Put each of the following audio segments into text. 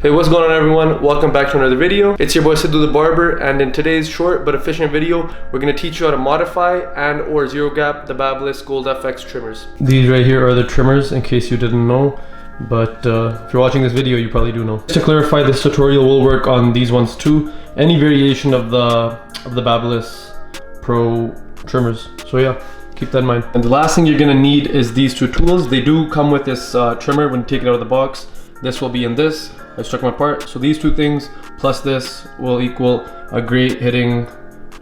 Hey, what's going on everyone? Welcome back to another video. It's your boy Sidhu the Barber, and in today's short but efficient video, we're going to teach you how to modify and or zero gap the Babyliss Gold FX trimmers. These right here are the trimmers, in case you didn't know, but if you're watching this video, you probably do know. Just to clarify, this tutorial will work on these ones too, any variation of the Babyliss Pro trimmers. So yeah, keep that in mind. And the last thing you're going to need is these two tools. They do come with this trimmer when you take it out of the box. This will be in this. I struck my part. So these two things plus this will equal a great hitting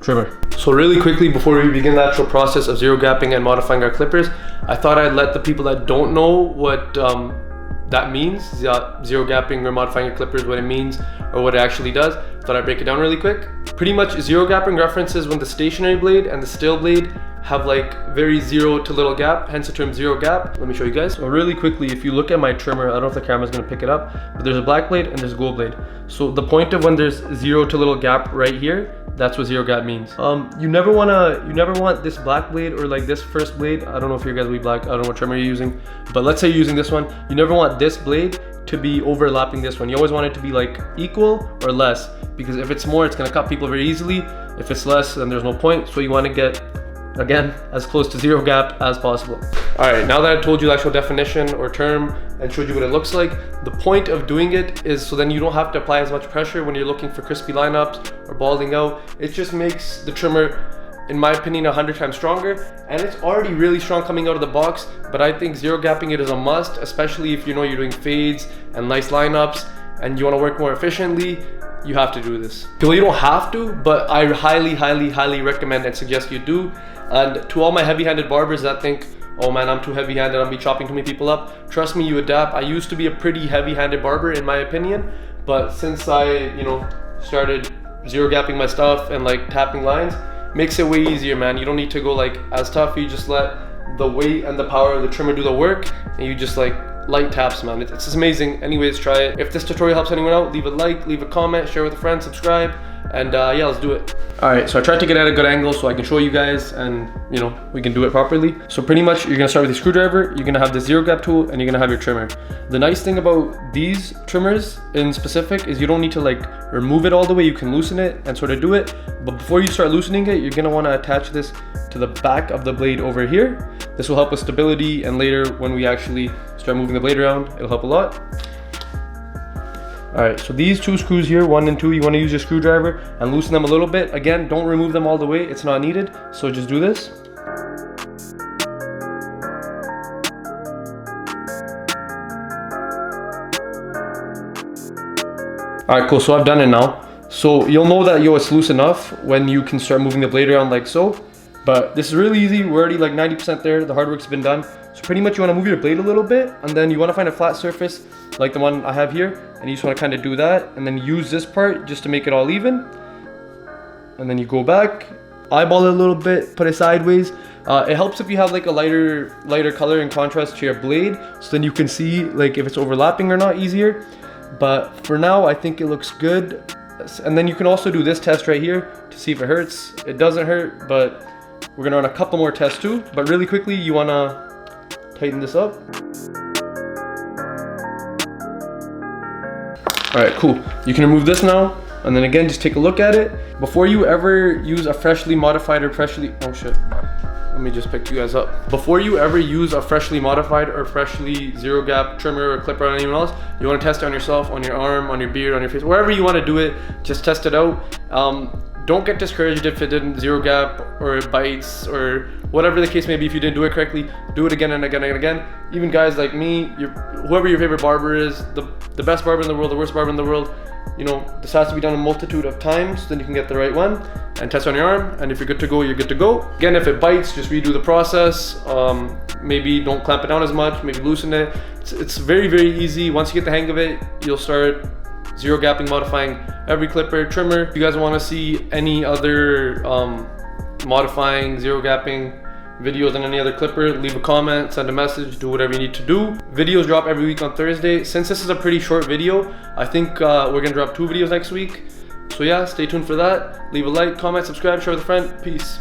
trimmer. So really quickly, before we begin the actual process of zero gapping and modifying our clippers, I thought I'd let the people that don't know what that means, zero gapping or modifying your clippers, what it means or what it actually does. Thought I'd break it down really quick. Pretty much zero gapping references when the stationary blade and the still blade have like very zero to little gap, hence the term zero gap. Let me show you guys. So really quickly, if you look at my trimmer, I don't know if the camera's gonna pick it up, but there's a black blade and there's a gold blade. So the point of when there's zero to little gap right here, that's what zero gap means. You never want this black blade or like this first blade. I don't know if you guys will be black, I don't know what trimmer you're using, but let's say you're using this one. You never want this blade to be overlapping this one. You always want it to be like equal or less, because if it's more, it's gonna cut people very easily. If it's less, then there's no point. So you wanna get, again, as close to zero gap as possible. All right, now that I told you the actual definition or term and showed you what it looks like, the point of doing it is so then you don't have to apply as much pressure when you're looking for crispy lineups or balding out. It just makes the trimmer, in my opinion, 100 times stronger, and it's already really strong coming out of the box, but I think zero gapping it is a must, especially if you know you're doing fades and nice lineups and you want to work more efficiently. You have to do this. Well, you don't have to, but I highly recommend and suggest you do. And to all my heavy-handed barbers that think, oh man, I'm too heavy-handed, I'll be chopping too many people up, trust me, you adapt. I used to be a pretty heavy-handed barber in my opinion, but since I, started zero gapping my stuff and like tapping lines, makes it way easier, man. You don't need to go like as tough. You just let the weight and the power of the trimmer do the work, and you just like light taps, man. It's just amazing. Anyways, try it. If this tutorial helps anyone out, leave a like, leave a comment, share with a friend, subscribe, and yeah, let's do it. All right, so I tried to get at a good angle so I can show you guys and we can do it properly. So pretty much you're gonna start with a screwdriver, you're gonna have the zero gap tool, and you're gonna have your trimmer. The nice thing about these trimmers in specific is you don't need to like remove it all the way. You can loosen it and sort of do it, but before you start loosening it, you're gonna wanna attach this to the back of the blade over here. This will help with stability, and later when we actually start moving the blade around, it'll help a lot. All right, so these two screws here, 1 and 2, you want to use your screwdriver and loosen them a little bit. Again, don't remove them all the way, it's not needed, so just do this. All right, cool, so I've done it now. So you'll know that, it's loose enough when you can start moving the blade around like so. But this is really easy, we're already like 90% there, the hard work's been done. So pretty much you wanna move your blade a little bit, and then you wanna find a flat surface like the one I have here, and you just wanna kinda do that, and then use this part just to make it all even. And then you go back, eyeball it a little bit, put it sideways. It helps if you have like a lighter color in contrast to your blade, so then you can see like if it's overlapping or not easier. But for now, I think it looks good. And then you can also do this test right here to see if it hurts. It doesn't hurt, but we're gonna run a couple more tests too, but really quickly, you wanna tighten this up. All right, cool. You can remove this now, and then again, just take a look at it. Before you ever use a freshly modified or oh shit. Let me just pick you guys up. Before you ever use a freshly modified or freshly zero gap trimmer or clipper on anyone else, you wanna test it on yourself, on your arm, on your beard, on your face, wherever you wanna do it, just test it out. Don't get discouraged if it didn't zero gap or it bites or whatever the case may be. If you didn't do it correctly, do it again and again and again. Even guys like me, whoever your favorite barber is, the best barber in the world, the worst barber in the world, this has to be done a multitude of times, then you can get the right one and test on your arm. And if you're good to go, you're good to go. Again, if it bites, just redo the process. Maybe don't clamp it down as much, maybe loosen it. It's very easy. Once you get the hang of it, you'll start zero gapping, modifying every clipper, trimmer. If you guys want to see any other modifying, zero gapping videos on any other clipper, leave a comment, send a message, do whatever you need to do. Videos drop every week on Thursday. Since this is a pretty short video, I think we're gonna drop 2 videos next week. So yeah, stay tuned for that. Leave a like, comment, subscribe, share with a friend. Peace.